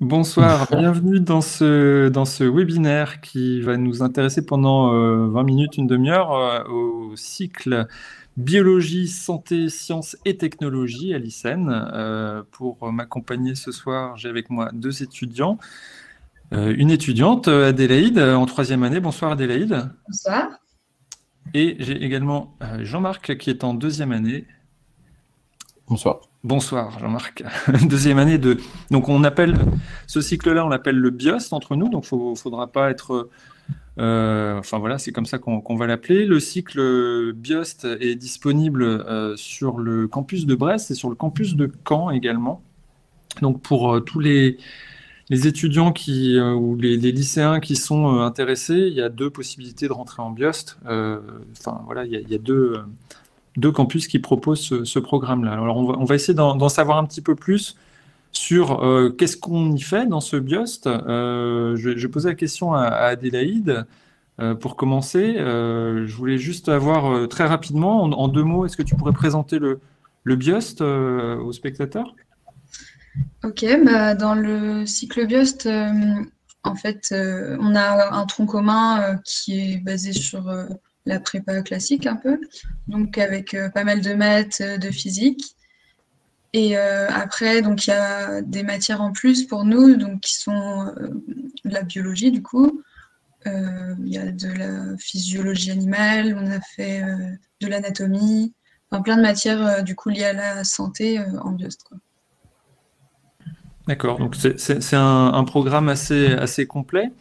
Bonsoir, bienvenue dans ce webinaire qui va nous intéresser pendant 20 minutes, une demi-heure au cycle Biologie, Santé, Sciences et Technologies à l'ICEN. Pour m'accompagner ce soir, j'ai avec moi deux étudiants. Une étudiante, Adélaïde, en troisième année. Bonsoir Adélaïde. Bonsoir. Et j'ai également Jean-Marc qui est en deuxième année. Bonsoir. Bonsoir Jean-Marc. Deuxième année de... Donc on appelle ce cycle-là, on l'appelle le BIOST entre nous, donc il ne faudra pas être... enfin voilà, c'est comme ça qu'on va l'appeler. Le cycle BIOST est disponible sur le campus de Brest et sur le campus de Caen également. Donc pour tous les étudiants ou les lycéens qui sont intéressés, il y a deux possibilités de rentrer en BIOST. Enfin voilà, il y a deux campus qui proposent ce programme-là. Alors, on va essayer d'en savoir un petit peu plus sur qu'est-ce qu'on y fait dans ce BIOST. Je vais poser la question à Adélaïde. Pour commencer, je voulais juste avoir très rapidement, en deux mots, est-ce que tu pourrais présenter le BIOST aux spectateurs? Ok, dans le cycle BIOST, en fait, on a un tronc commun qui est basé sur la prépa classique un peu, donc avec pas mal de maths, de physique. Et après, donc il y a des matières en plus pour nous, donc qui sont de la biologie du coup. Il y a de la physiologie animale, on a fait de l'anatomie, enfin, plein de matières du coup liées à la santé en BIOST, quoi. D'accord, donc c'est un programme assez complet.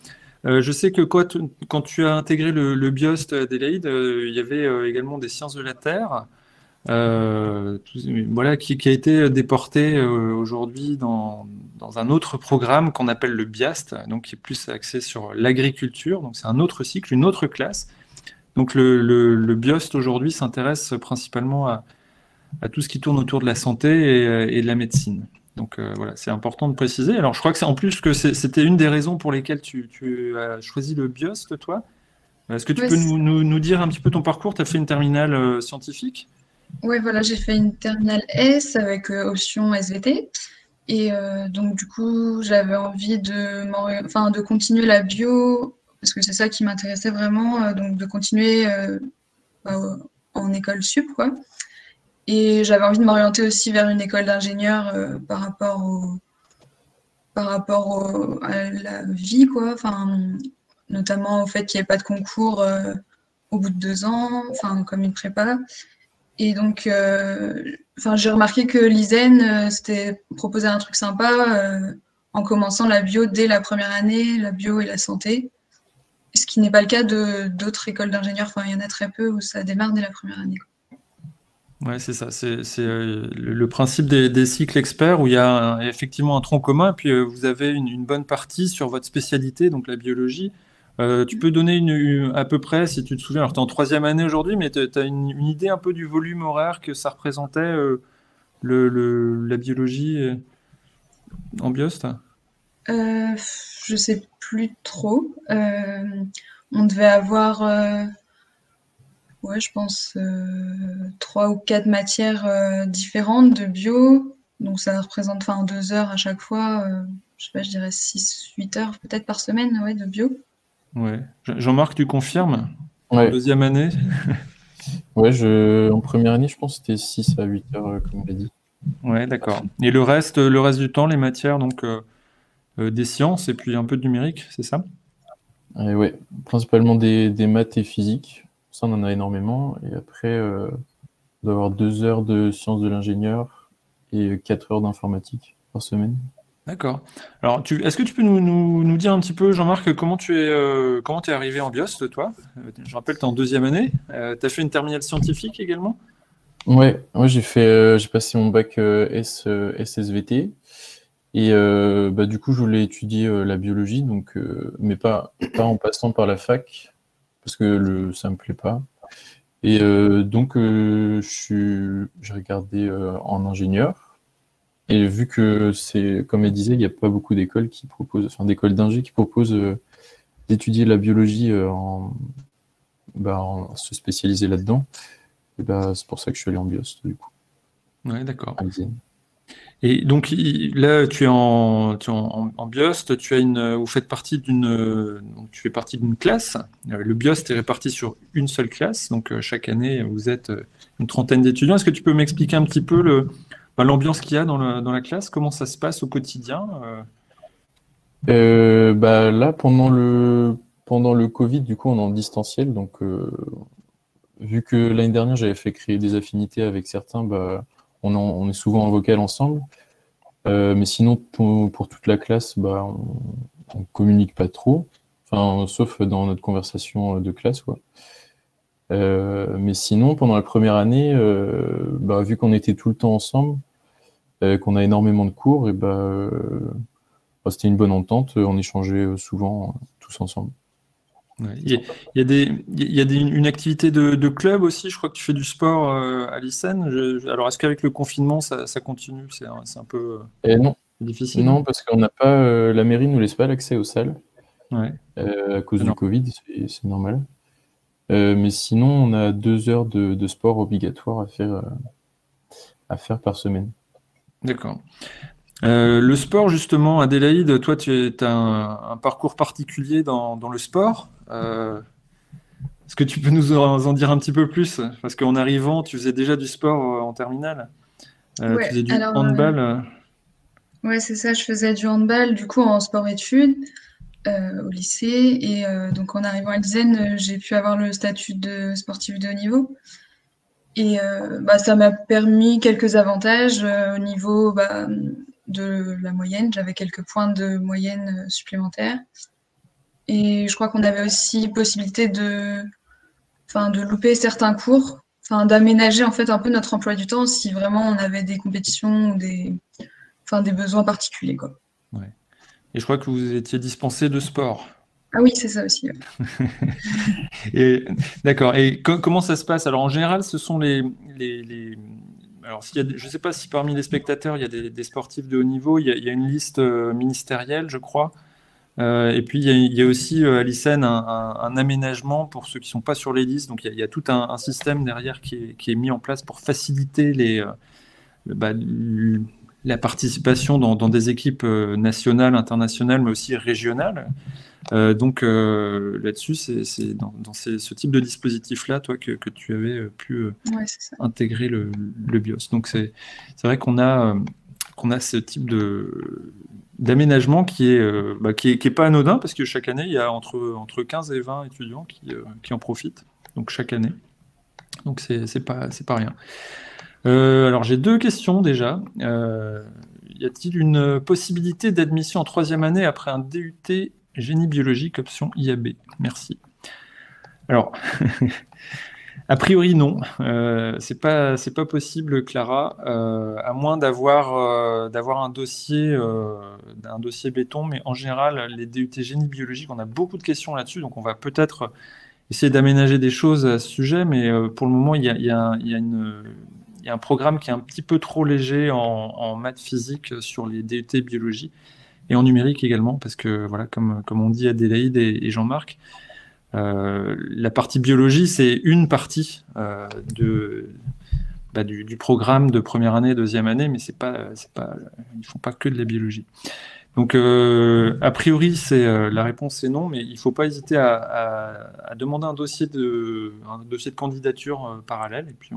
Je sais que quand tu as intégré le BIOST, Adélaïde, il y avait également des sciences de la Terre, voilà, qui a été déporté aujourd'hui dans un autre programme qu'on appelle le BIAST, donc qui est plus axé sur l'agriculture. Donc c'est un autre cycle, une autre classe. Donc le BIOST aujourd'hui s'intéresse principalement à tout ce qui tourne autour de la santé et de la médecine. Donc voilà, c'est important de préciser. Alors je crois que c'est en plus que c'était une des raisons pour lesquelles tu as choisi le BIOST, toi. Est-ce que tu Ouais, peux nous dire un petit peu ton parcours? Tu as fait une terminale scientifique? ouais, voilà, j'ai fait une terminale S avec option SVT. Et donc, du coup, j'avais envie de continuer la bio, parce que c'est ça qui m'intéressait vraiment, donc de continuer bah, en école sup, quoi. Et j'avais envie de m'orienter aussi vers une école d'ingénieur à la vie, quoi. Enfin, notamment au fait qu'il n'y ait pas de concours au bout de 2 ans, enfin, comme une prépa. Et donc, j'ai remarqué que l'ISEN s'était proposé un truc sympa en commençant la bio dès la première année, la bio et la santé. Ce qui n'est pas le cas de d'autres écoles d'ingénieurs. Enfin, il y en a très peu où ça démarre dès la première année, quoi. Ouais, c'est ça. C'est le principe des cycles experts où il y a effectivement un tronc commun, et puis vous avez une bonne partie sur votre spécialité, donc la biologie. Tu peux donner à peu près, si tu te souviens, alors tu es en troisième année aujourd'hui, mais tu as une idée un peu du volume horaire que ça représentait la biologie en BIOST? Je sais plus trop. On devait avoir, ouais, je pense, 3 ou 4 matières différentes de bio. Donc ça représente 2 heures à chaque fois. Je sais pas, je dirais 6, 8 heures peut-être par semaine, ouais, de bio. Ouais. Jean-Marc, tu confirmes? En Ouais, deuxième année? ouais en première année, je pense que c'était 6 à 8 heures, comme on l'a dit. Ouais, d'accord. Et le reste du temps, les matières, donc des sciences et puis un peu de numérique, c'est ça? Et ouais, principalement des maths et physique. Ça, on en a énormément. Et après, on doit avoir 2 heures de sciences de l'ingénieur et 4 heures d'informatique par semaine. D'accord. Alors, est-ce que tu peux nous dire un petit peu, Jean-Marc, comment tu es arrivé en BIOST, toi? Je rappelle, tu es en deuxième année. Tu as fait une terminale scientifique également? Ouais, j'ai passé mon bac SSVT. Et du coup, je voulais étudier la biologie, donc, mais pas en passant par la fac, parce que ça me plaît pas. Et donc, j'ai regardé en ingénieur. Et vu que comme elle disait, il n'y a pas beaucoup d'écoles qui proposent, enfin d'écoles d'ingé qui proposent d'étudier la biologie se spécialiser là-dedans. Et c'est pour ça que je suis allé en BIOST, du coup, Ouais, d'accord. à l'ISEN. Et donc là, tu es en BIOST, vous faites partie donc tu fais partie d'une classe. Le BIOST est réparti sur une seule classe, donc chaque année, vous êtes une trentaine d'étudiants. Est-ce que tu peux m'expliquer un petit peu l'ambiance qu'il y a dans la classe, comment ça se passe au quotidien? Là, pendant le Covid, du coup, on est en distanciel. Donc, vu que l'année dernière, j'avais fait créer des affinités avec certains, on est souvent en vocal ensemble. Mais sinon, pour toute la classe, on communique pas trop. Enfin, sauf dans notre conversation de classe, quoi. Mais sinon, pendant la première année, vu qu'on était tout le temps ensemble, qu'on a énormément de cours, c'était une bonne entente. On échangeait souvent tous ensemble. Ouais. Il y a une activité de club aussi. Je crois que tu fais du sport à l'ICEN. Alors, est-ce qu'avec le confinement, ça continue? C'est un peu Non, difficile. non, parce qu'on n'a pas, la mairie nous laisse pas l'accès aux salles Ouais. à cause du Covid, c'est normal. Mais sinon, on a 2 heures de sport obligatoire à faire par semaine. D'accord. Le sport, justement, Adélaïde, toi, tu as un parcours particulier dans le sport. Est-ce que tu peux nous en dire un petit peu plus? Parce qu'en arrivant, tu faisais déjà du sport en terminale. Tu Ouais, faisais du alors, handball. ouais, c'est ça, je faisais du handball, du coup, en sport-études au lycée. Et donc, en arrivant à l'ISEN, j'ai pu avoir le statut de sportif de haut niveau. Et ça m'a permis quelques avantages au niveau de la moyenne. J'avais quelques points de moyenne supplémentaires. Et je crois qu'on avait aussi possibilité de louper certains cours, d'aménager en fait un peu notre emploi du temps si vraiment on avait des compétitions ou des besoins particuliers, quoi. Ouais. Et je crois que vous étiez dispensé de sport. Ah oui, c'est ça aussi. Ouais. Et d'accord. Et comment ça se passe? Alors en général, ce sont alors je ne sais pas si parmi les spectateurs il y a des sportifs de haut niveau. Il y a une liste ministérielle, je crois. Et puis il y a aussi à l'ICEN un aménagement pour ceux qui ne sont pas sur les listes. Donc il y a tout un système derrière qui est mis en place pour faciliter la participation dans des équipes nationales, internationales, mais aussi régionales. Donc là-dessus, c'est dans ce type de dispositif-là, toi, que tu avais pu Ouais, c'est ça. intégrer le BIOS. Donc c'est vrai qu'on a ce type d'aménagement qui est pas anodin, parce que chaque année, il y a entre 15 et 20 étudiants qui en profitent, donc chaque année. Donc c'est pas rien. Alors j'ai 2 questions déjà. Y a-t-il une possibilité d'admission en 3e année après un DUT génie biologique option IAB? Merci. Alors, a priori non, c'est pas possible, Clara, à moins d'avoir un dossier béton, mais en général, les DUT génie biologique, on a beaucoup de questions là-dessus, donc on va peut-être essayer d'aménager des choses à ce sujet, mais pour le moment, il y a un programme qui est un petit peu trop léger en maths physique sur les DUT biologie et en numérique également, parce que voilà, comme on dit Adélaïde et Jean-Marc, la partie biologie, c'est une partie du programme de première année, 2e année, mais ils font pas que de la biologie. Donc, a priori, la réponse est non, mais il ne faut pas hésiter à demander un dossier de candidature parallèle, et puis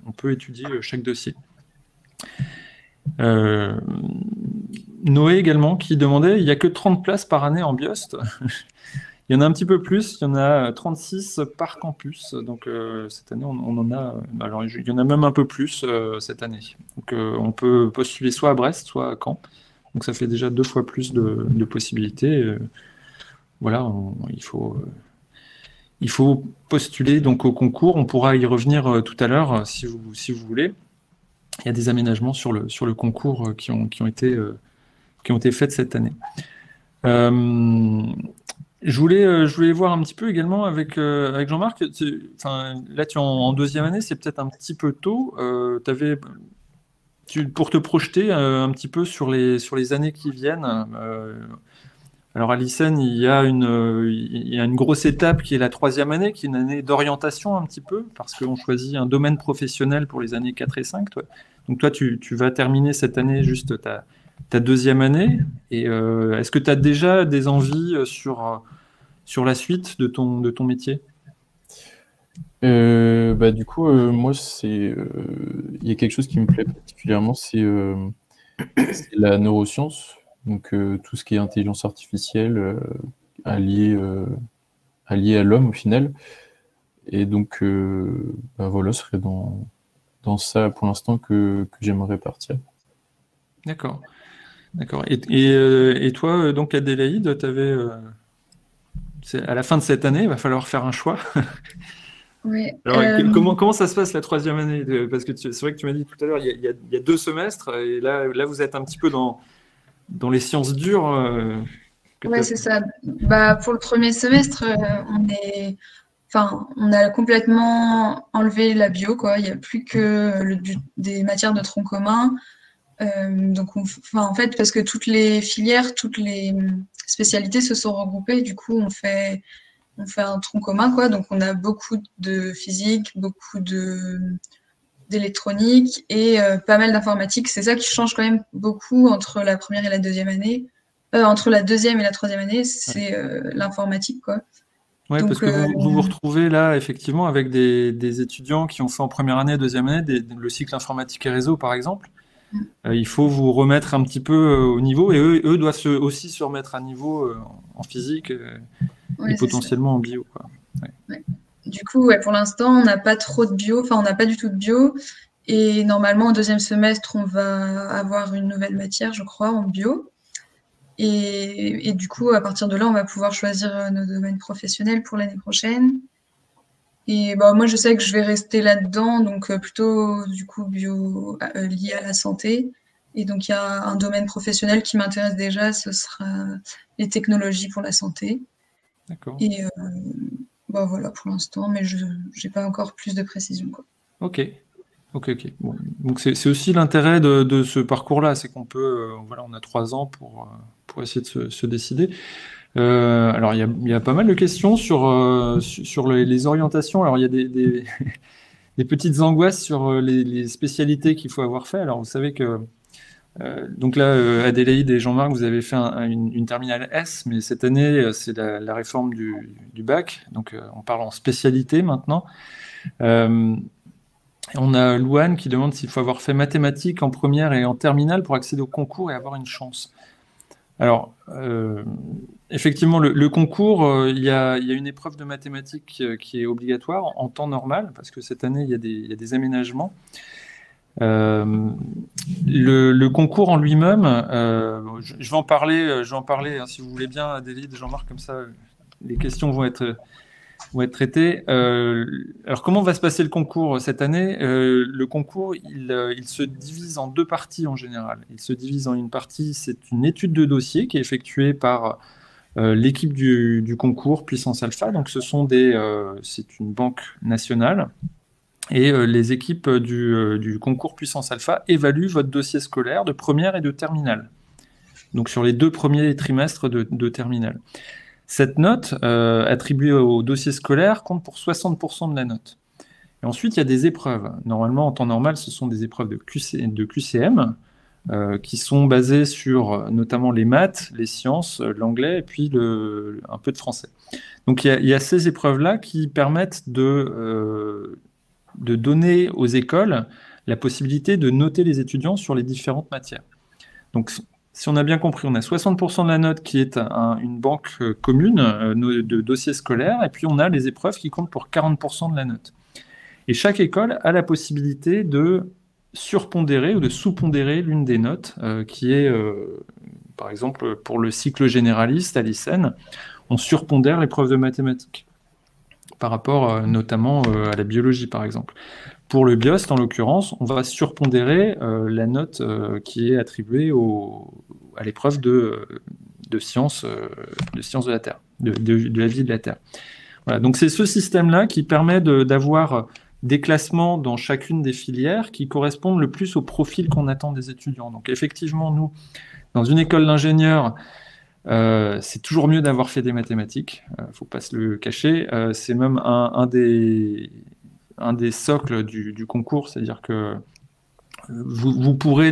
on peut étudier chaque dossier. Noé également qui demandait, il n'y a que 30 places par année en BIOST. Il y en a un petit peu plus, il y en a 36 par campus. Donc cette année, on en a. Alors, il y en a même un peu plus cette année. Donc on peut postuler soit à Brest, soit à Caen. Donc ça fait déjà 2 fois plus de possibilités. Voilà, il faut postuler donc au concours. On pourra y revenir tout à l'heure si vous voulez. Il y a des aménagements sur le concours qui ont été faits cette année. Je voulais voir un petit peu également avec Jean-Marc. Là, tu es en 2e année, c'est peut-être un petit peu tôt. Pour te projeter un petit peu sur les années qui viennent. Alors à l'ICEN, il y a une grosse étape qui est la 3e année, qui est une année d'orientation un petit peu, parce qu'on choisit un domaine professionnel pour les années 4 et 5. Donc toi, tu vas terminer cette année juste ta deuxième année. Et est-ce que tu as déjà des envies sur la suite de ton métier? Du coup, moi, il y a quelque chose qui me plaît particulièrement, c'est la neuroscience. Donc, tout ce qui est intelligence artificielle alliée à l'homme au final. Et donc, voilà, ce serait dans ça pour l'instant que j'aimerais partir. D'accord. Et toi, donc Adélaïde, à la fin de cette année, il va falloir faire un choix. Oui. Alors, comment ça se passe la troisième année? Parce que c'est vrai que tu m'as dit tout à l'heure, il y a 2 semestres, et là vous êtes un petit peu dans les sciences dures. Ouais, c'est ça. Pour le premier semestre, on a complètement enlevé la bio, quoi. Il n'y a plus que des matières de tronc commun. Donc, en fait, parce que toutes les filières, toutes les spécialités se sont regroupées, du coup, on fait un tronc commun, quoi. Donc, on a beaucoup de physique, beaucoup d'électronique et pas mal d'informatique. C'est ça qui change quand même beaucoup entre la première et la deuxième année. Entre la deuxième et la troisième année, c'est l'informatique, quoi. Ouais, parce Donc, que vous retrouvez là, effectivement, avec des étudiants qui ont fait en première année, deuxième année, le cycle informatique et réseau, par exemple. Il faut vous remettre un petit peu au niveau, et eux doivent aussi se remettre à niveau en physique et potentiellement en bio, quoi. Ouais. Du coup, pour l'instant, on n'a pas trop de bio, on n'a pas du tout de bio. Et normalement, au deuxième semestre, on va avoir une nouvelle matière, je crois, en bio. Et du coup, à partir de là, on va pouvoir choisir nos domaines professionnels pour l'année prochaine. Et moi, je sais que je vais rester là-dedans, donc plutôt du coup bio lié à la santé. Et donc, il y a un domaine professionnel qui m'intéresse déjà, ce sera les technologies pour la santé. D'accord. Et voilà pour l'instant, mais je n'ai pas encore plus de précision, quoi. Ok. Bon. Donc c'est aussi l'intérêt de ce parcours-là, c'est qu'on peut, on a 3 ans pour essayer de se décider. Alors il y a pas mal de questions sur les orientations. Alors il y a des petites angoisses sur les spécialités qu'il faut avoir fait. Alors vous savez que donc là, Adélaïde et Jean-Marc, vous avez fait une terminale S, mais cette année, c'est la réforme du bac. Donc on parle en spécialité maintenant. On a Louane qui demande s'il faut avoir fait mathématiques en première et en terminale pour accéder au concours et avoir une chance. Alors, effectivement, le concours, il y a une épreuve de mathématiques qui est obligatoire en temps normal, parce que cette année, il y a des aménagements. Le concours en lui-même, je vais en parler, hein, si vous voulez bien, Adélaïde et Jean-Marc, comme ça, les questions vont être traitées. Alors, comment va se passer le concours cette année? Le concours, il se divise en 2 parties en général. Il se divise en une partie, c'est une étude de dossier qui est effectuée par l'équipe du concours Puissance Alpha. Donc, c'est une banque nationale. Et les équipes du concours Puissance Alpha évaluent votre dossier scolaire de première et de terminale. Donc, sur les 2 premiers trimestres de terminale. Cette note attribuée au dossier scolaire compte pour 60% de la note. Et ensuite, il y a des épreuves. Normalement, en temps normal, ce sont des épreuves de QCM qui sont basées sur notamment les maths, les sciences, l'anglais et puis un peu de français. Donc, il y a ces épreuves-là qui permettent de donner aux écoles la possibilité de noter les étudiants sur les différentes matières. Donc, si on a bien compris, on a 60% de la note qui est une banque commune de dossiers scolaires, et puis on a les épreuves qui comptent pour 40% de la note. Et chaque école a la possibilité de surpondérer ou de sous-pondérer l'une des notes, qui est, par exemple, pour le cycle généraliste à l'ICEN, on surpondère l'épreuve de mathématiques, par rapport notamment à la biologie, par exemple. Pour le BIOST, en l'occurrence, on va surpondérer la note qui est attribuée à l'épreuve de sciences de la Terre, de la vie de la Terre. Voilà, donc c'est ce système-là qui permet d'avoir des classements dans chacune des filières qui correspondent le plus au profil qu'on attend des étudiants. Donc effectivement, nous, dans une école d'ingénieurs, c'est toujours mieux d'avoir fait des mathématiques, faut pas se le cacher. C'est même un des socles du concours, c'est-à-dire que vous pourrez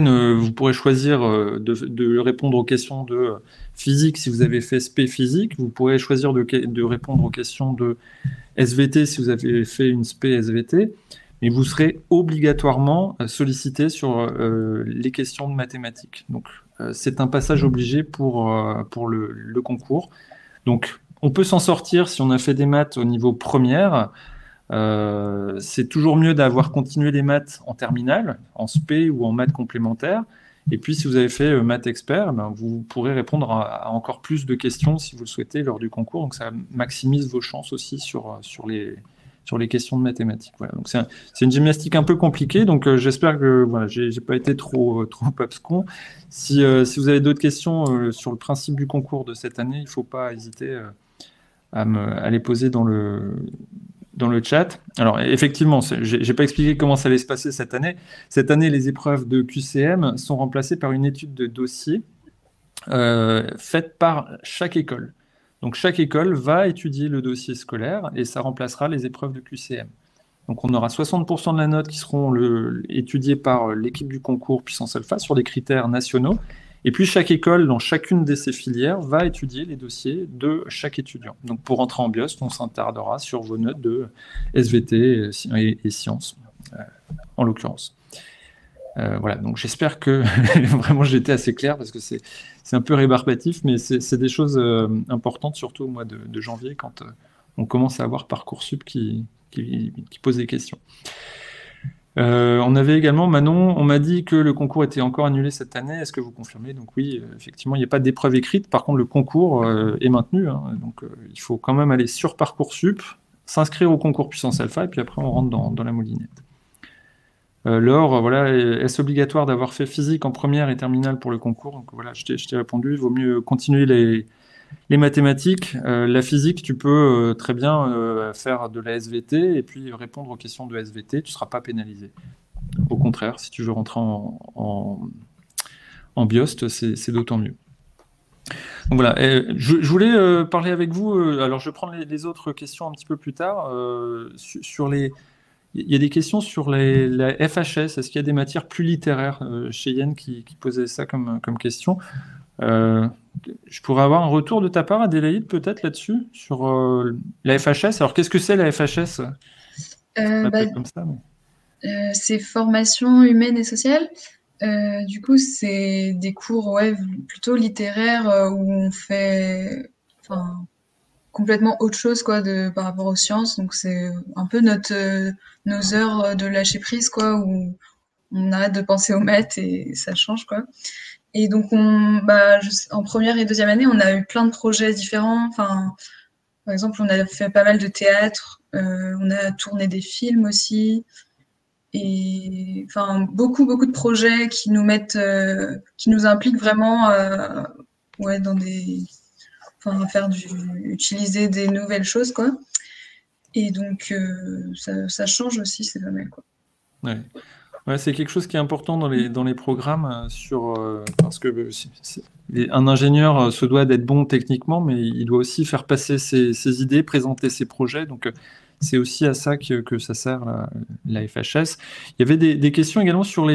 choisir de répondre aux questions de physique si vous avez fait SP physique. Vous pourrez choisir de répondre aux questions de SVT si vous avez fait une SP SVT. Mais vous serez obligatoirement sollicité sur les questions de mathématiques. Donc, c'est un passage obligé pour le concours. Donc, on peut s'en sortir si on a fait des maths au niveau première. C'est toujours mieux d'avoir continué les maths en terminale, en SP ou en maths complémentaires. Et puis, si vous avez fait maths expert, ben, vous pourrez répondre à encore plus de questions si vous le souhaitez lors du concours. Donc, ça maximise vos chances aussi sur les questions de mathématiques. Voilà. Donc, c'est une gymnastique un peu compliquée. Donc, j'espère que voilà, j'ai pas été trop abscon. Si vous avez d'autres questions sur le principe du concours de cette année, il ne faut pas hésiter à les poser dans le chat. Alors, effectivement, j'ai pas expliqué comment ça allait se passer cette année. Cette année, les épreuves de QCM sont remplacées par une étude de dossier faite par chaque école. Donc, chaque école va étudier le dossier scolaire et ça remplacera les épreuves de QCM. Donc, on aura 60% de la note qui seront étudiées par l'équipe du concours Puissance Alpha sur des critères nationaux. Et puis, chaque école, dans chacune de ces filières, va étudier les dossiers de chaque étudiant. Donc, pour entrer en BIOS, on s'attardera sur vos notes de SVT et sciences, en l'occurrence. Voilà, donc j'espère que vraiment j'ai été assez clair, parce que c'est un peu rébarbatif, mais c'est des choses importantes, surtout au mois de janvier, quand on commence à avoir Parcoursup qui pose des questions. On avait également, Manon, on m'a dit que le concours était encore annulé cette année. Est-ce que vous confirmez? Donc oui, effectivement, il n'y a pas d'épreuve écrite. Par contre, le concours est maintenu. Hein. Donc il faut quand même aller sur Parcoursup, s'inscrire au concours Puissance Alpha, et puis après, on rentre dans la moulinette. Laure, voilà, est-ce obligatoire d'avoir fait physique en première et terminale pour le concours? Donc voilà, je t'ai répondu. Il vaut mieux continuer les mathématiques. La physique, tu peux très bien faire de la SVT et puis répondre aux questions de SVT. Tu ne seras pas pénalisé. Au contraire, si tu veux rentrer en BIOST, c'est d'autant mieux. Donc voilà, je voulais parler avec vous. Alors, je vais prendre les autres questions un petit peu plus tard. Il y a des questions sur la FHS. Est-ce qu'il y a des matières plus littéraires? Chez Yann qui posait ça comme question. Je pourrais avoir un retour de ta part, Adélaïde, peut-être là-dessus, sur la FHS. Alors, qu'est-ce que c'est la FHS? Comme ça, mais... c'est formation humaine et sociale. Du coup, c'est des cours plutôt littéraires où on fait complètement autre chose quoi, par rapport aux sciences. Donc, c'est un peu nos heures de lâcher prise, quoi, où on arrête de penser aux maths et ça change, quoi. Et donc, en première et deuxième année, on a eu plein de projets différents. Enfin, par exemple, on a fait pas mal de théâtre, on a tourné des films aussi, et enfin beaucoup de projets qui nous impliquent vraiment, dans utiliser des nouvelles choses, quoi. Et donc, ça change aussi, c'est pas mal, quoi. Ouais. Ouais, c'est quelque chose qui est important dans les programmes parce que un ingénieur se doit d'être bon techniquement, mais il doit aussi faire passer ses idées, présenter ses projets. Donc, c'est aussi à ça que ça sert la FHS. Il y avait des questions également sur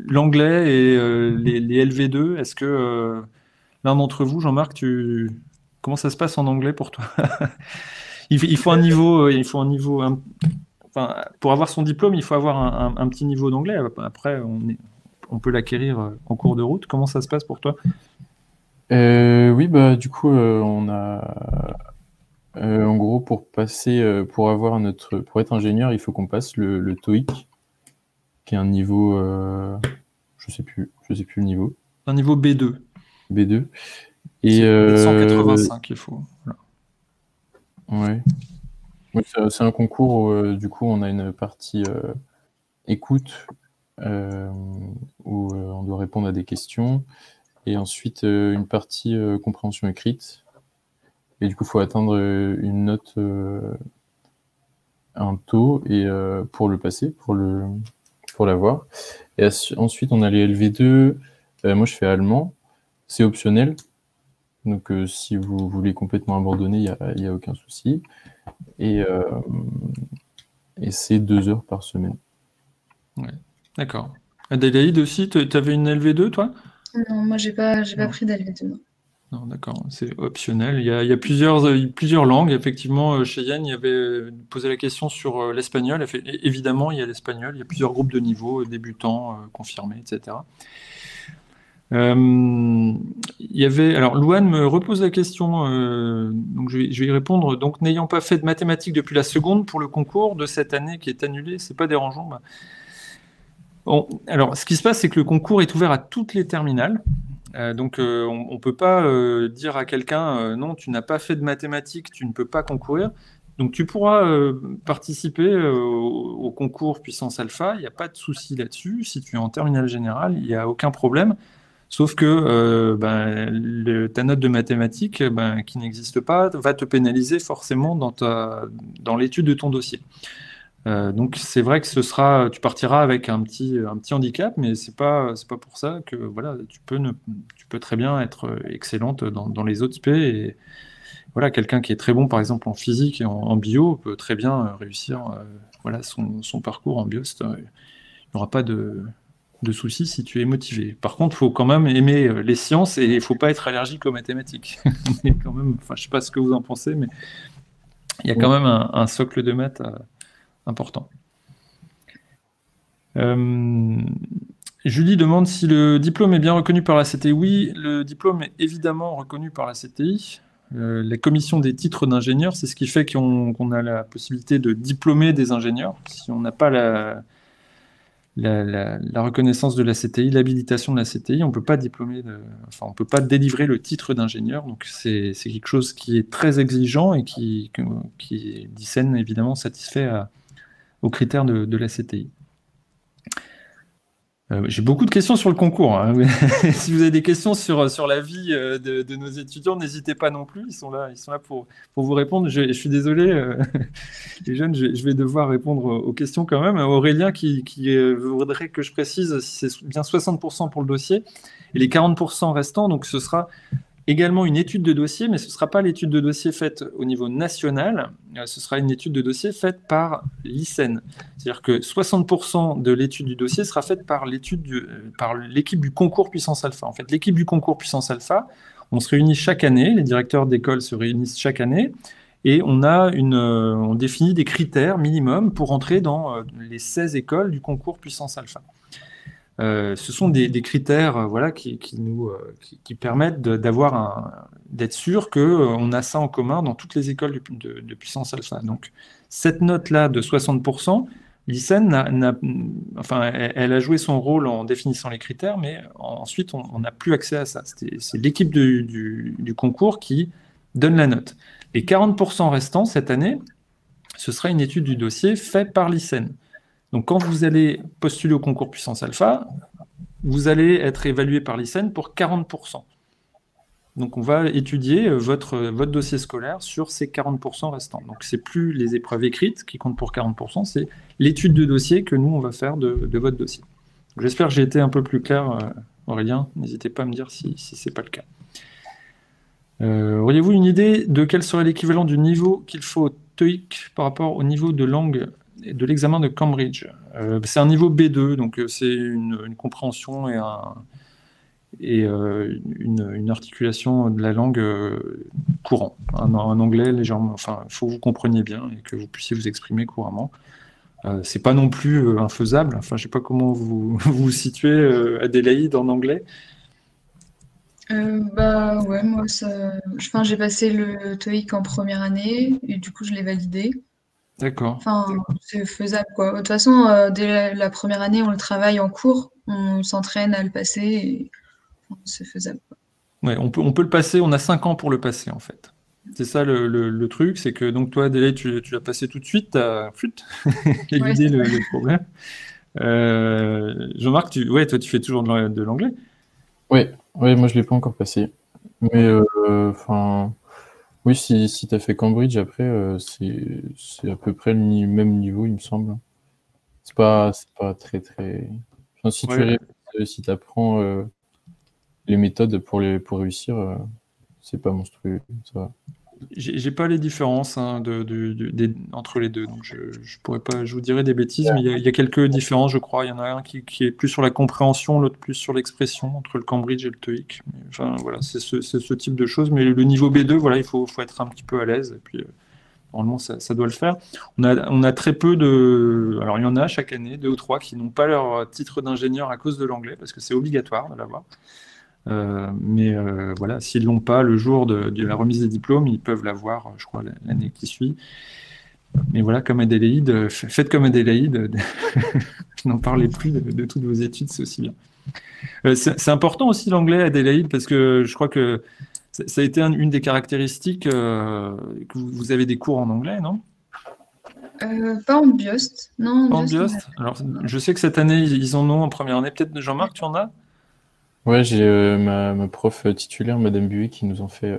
l'anglais et les LV2. Est-ce que l'un d'entre vous, Jean-Marc, comment ça se passe en anglais pour toi? Il faut un niveau, pour avoir son diplôme, il faut avoir un petit niveau d'anglais. Après, on peut l'acquérir en cours de route. Comment ça se passe pour toi? Oui, du coup, on a en gros pour être ingénieur, il faut qu'on passe le TOEIC, qui est un niveau, je sais plus le niveau. Un niveau B2. B2. Et 185, il faut. Voilà. Ouais. Oui, c'est un concours où, du coup, on a une partie écoute où on doit répondre à des questions, et ensuite une partie compréhension écrite. Et du coup, il faut atteindre une note, un taux, et pour le passer, pour l'avoir. Et ensuite, on a les LV2. Moi, je fais allemand. C'est optionnel. Donc, si vous voulez complètement abandonner, il n'y a aucun souci. Et c'est 2 heures par semaine. Ouais. D'accord. Adélaïde aussi, tu avais une LV2, toi? Non, moi, j'ai pas Non. pris d'LV2, non. Non, d'accord, c'est optionnel. Il y a plusieurs langues. Effectivement, Cheyenne, il y avait posé la question sur l'espagnol. Évidemment, il y a l'espagnol. Il y a plusieurs groupes de niveau, débutants, confirmés, etc. Il y avait, alors, Louane me repose la question, donc je vais y répondre. Donc, n'ayant pas fait de mathématiques depuis la seconde pour le concours de cette année qui est annulé, c'est pas dérangeant. Bah. Bon, alors, ce qui se passe, c'est que le concours est ouvert à toutes les terminales. Donc, on ne peut pas dire à quelqu'un non, tu n'as pas fait de mathématiques, tu ne peux pas concourir. Donc, tu pourras participer au concours puissance alpha, il n'y a pas de souci là-dessus. Si tu es en terminale générale, il n'y a aucun problème. Sauf que ta note de mathématiques, qui n'existe pas, va te pénaliser forcément dans l'étude de ton dossier. Donc c'est vrai que tu partiras avec un petit handicap, mais c'est pas pour ça que voilà, tu peux très bien être excellente dans les autres spé. Et voilà, quelqu'un qui est très bon, par exemple en physique et en bio, peut très bien réussir voilà, son parcours en biost. Il n'y aura pas de soucis si tu es motivé. Par contre, il faut quand même aimer les sciences et il ne faut pas être allergique aux mathématiques. Mais quand même, enfin, je ne sais pas ce que vous en pensez, mais il y a quand même un socle de maths important. Julie demande si le diplôme est bien reconnu par la CTI. Oui, le diplôme est évidemment reconnu par la CTI. La commission des titres d'ingénieur, c'est ce qui fait qu'on a la possibilité de diplômer des ingénieurs. Si on n'a pas la reconnaissance de la CTI, l'habilitation de la CTI, on peut pas on peut pas délivrer le titre d'ingénieur. Donc c'est quelque chose qui est très exigeant et qui DICEN évidemment satisfait aux critères de la CTI. J'ai beaucoup de questions sur le concours. Hein. Si vous avez des questions sur la vie de nos étudiants, n'hésitez pas non plus. Ils sont là pour vous répondre. Je suis désolé, les jeunes, je vais devoir répondre aux questions quand même. Aurélien qui voudrait que je précise si c'est bien 60% pour le dossier et les 40% restants. Donc ce sera également une étude de dossier, mais ce ne sera pas l'étude de dossier faite au niveau national, ce sera une étude de dossier faite par l'ICEN. C'est-à-dire que 60% de l'étude du dossier sera faite par l'équipe du concours puissance alpha. En fait, l'équipe du concours puissance alpha, on se réunit chaque année, les directeurs d'école se réunissent chaque année, et on définit des critères minimums pour entrer dans les 16 écoles du concours puissance alpha. Ce sont des critères voilà, qui permettent d'être sûr qu'on a ça en commun dans toutes les écoles de puissance alpha. Donc, cette note-là de 60%, l'ICEN, elle a joué son rôle en définissant les critères, mais ensuite, on n'a plus accès à ça. C'est l'équipe du concours qui donne la note. Les 40% restants, cette année, ce sera une étude du dossier faite par l'ICEN. Donc, quand vous allez postuler au concours puissance alpha, vous allez être évalué par l'ICEN pour 40%. Donc, on va étudier votre dossier scolaire sur ces 40% restants. Donc, ce n'est plus les épreuves écrites qui comptent pour 40%, c'est l'étude de dossier que nous, on va faire de votre dossier. J'espère que j'ai été un peu plus clair, Aurélien. N'hésitez pas à me dire si ce n'est pas le cas. Auriez-vous une idée de quel serait l'équivalent du niveau qu'il faut au TOEIC par rapport au niveau de langue de l'examen de Cambridge? C'est un niveau B2, donc c'est une compréhension et une articulation de la langue courant. Un anglais légèrement, enfin, il faut que vous compreniez bien et que vous puissiez vous exprimer couramment. C'est pas non plus infaisable. Enfin, je sais pas comment vous vous situez, Adélaïde, en anglais. Ouais, moi, j'ai passé le TOEIC en première année et du coup, je l'ai validé. D'accord. Enfin, c'est faisable, quoi. De toute façon, dès la première année, on le travaille en cours, on s'entraîne à le passer et c'est faisable, quoi. Ouais, on peut le passer, on a 5 ans pour le passer, en fait. C'est ça le truc, c'est que donc toi, Adélaïde, tu l'as passé tout de suite, t'as éludé le problème. Jean-Marc, toi, tu fais toujours de l'anglais. Oui, moi je l'ai pas encore passé. Mais oui, si tu as fait Cambridge, après, c'est à peu près le même niveau, il me semble. C'est pas très, très... Enfin, si tu apprends les méthodes pour réussir, c'est pas monstrueux, ça va. J'ai pas les différences hein, entre les deux, donc je pourrais pas, je vous dirais des bêtises, mais il y a quelques différences, je crois. Il y en a un qui est plus sur la compréhension, l'autre plus sur l'expression, entre le Cambridge et le TOEIC. Mais, enfin, voilà, c'est ce type de choses. Mais le niveau B2, voilà, il faut être un petit peu à l'aise. Et puis, normalement, ça doit le faire. On a très peu de... Alors, il y en a chaque année, 2 ou 3, qui n'ont pas leur titre d'ingénieur à cause de l'anglais, parce que c'est obligatoire de l'avoir. Mais voilà, s'ils ne l'ont pas le jour de la remise des diplômes, ils peuvent l'avoir, je crois, l'année qui suit. Mais voilà, comme Adélaïde, faites comme Adélaïde, n'en parlez plus de toutes vos études, c'est aussi bien. C'est important aussi l'anglais, Adélaïde, parce que je crois que ça a été une des caractéristiques que vous avez des cours en anglais, non? Pas en Biost, non. Pas en Biost. Alors, je sais que cette année, ils en ont en première année. Peut-être, Jean-Marc, tu en as? Ouais, j'ai ma prof titulaire, Madame Buet, qui nous en fait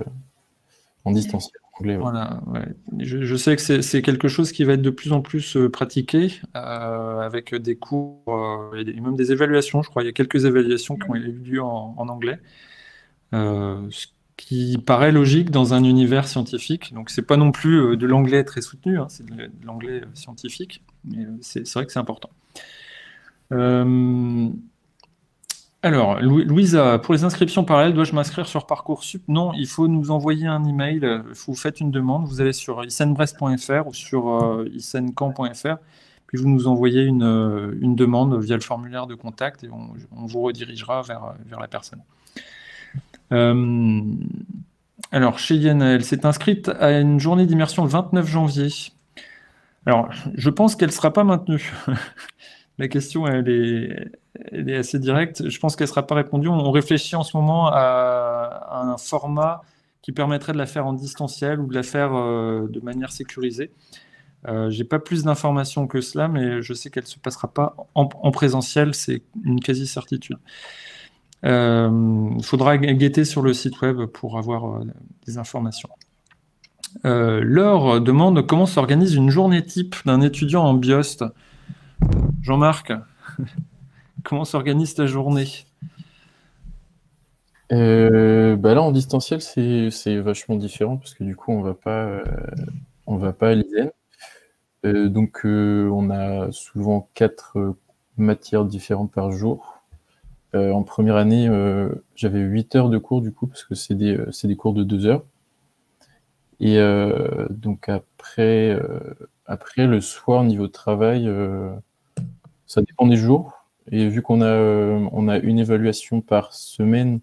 en distanciel en anglais. Ouais. Voilà, ouais. Je sais que c'est quelque chose qui va être de plus en plus pratiqué avec des cours et même des évaluations. Je crois il y a quelques évaluations qui ont eu lieu en anglais, ce qui paraît logique dans un univers scientifique. Donc c'est pas non plus de l'anglais très soutenu, hein, c'est de l'anglais scientifique, mais c'est vrai que c'est important. Alors, Louisa, pour les inscriptions parallèles, dois-je m'inscrire sur Parcoursup? Non, il faut nous envoyer un email. Vous faites une demande, vous allez sur icenbrest.fr ou sur icencamp.fr, puis vous nous envoyez une demande via le formulaire de contact et on vous redirigera vers la personne. Alors, Cheyenne, elle s'est inscrite à une journée d'immersion le 29 janvier. Alors, je pense qu'elle ne sera pas maintenue. La question, elle est assez directe. Je pense qu'elle ne sera pas répondue. On réfléchit en ce moment à un format qui permettrait de la faire en distanciel ou de la faire de manière sécurisée. Je n'ai pas plus d'informations que cela, mais je sais qu'elle ne se passera pas en présentiel. C'est une quasi-certitude. Il faudra guetter sur le site web pour avoir des informations. Laure demande comment s'organise une journée type d'un étudiant en Biost. Jean-Marc, comment s'organise ta journée? Là, en distanciel, c'est vachement différent parce que du coup, on va pas à l'ISEN. Donc, on a souvent 4 matières différentes par jour. En première année, j'avais 8 heures de cours du coup parce que c'est des cours de 2 heures. Et donc après, le soir, niveau de travail, ça dépend des jours. Et vu qu'on a une évaluation par semaine,